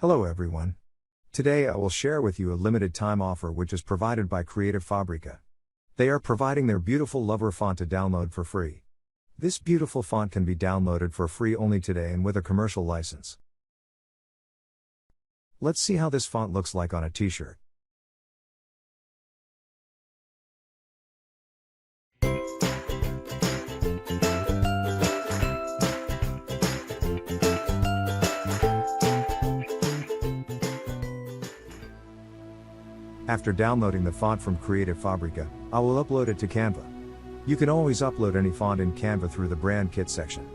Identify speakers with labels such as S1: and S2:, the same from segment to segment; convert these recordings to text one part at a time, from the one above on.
S1: Hello everyone. Today I will share with you a limited time offer which is provided by Creative Fabrica. They are providing their beautiful Lover font to download for free. This beautiful font can be downloaded for free only today and with a commercial license. Let's see how this font looks like on a t-shirt. After downloading the font from Creative Fabrica, I will upload it to Canva. You can always upload any font in Canva through the Brand Kit section.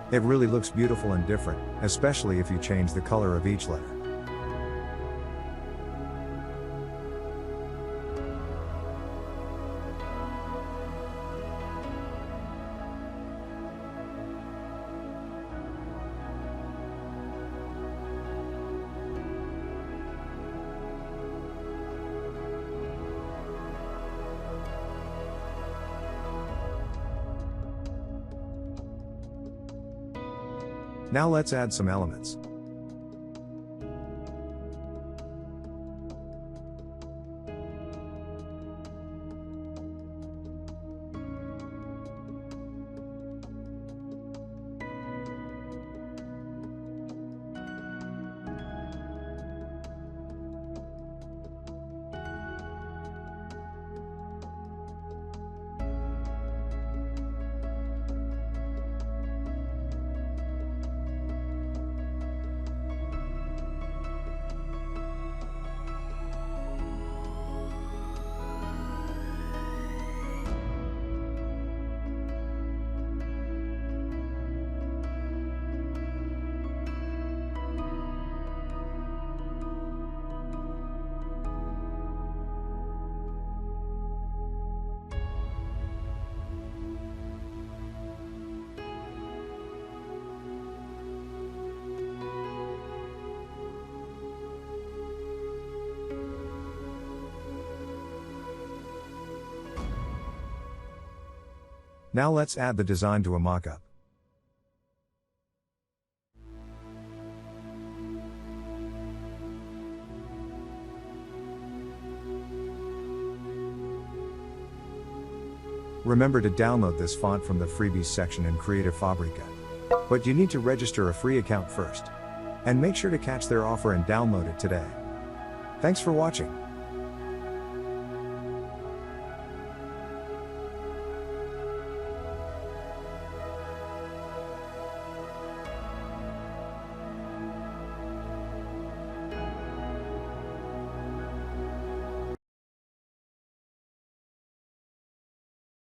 S1: It really looks beautiful and different, especially if you change the color of each letter. Now let's add some elements. Now let's add the design to a mockup. Remember to download this font from the freebies section in Creative Fabrica. But you need to register a free account first. And make sure to catch their offer and download it today. Thanks for watching.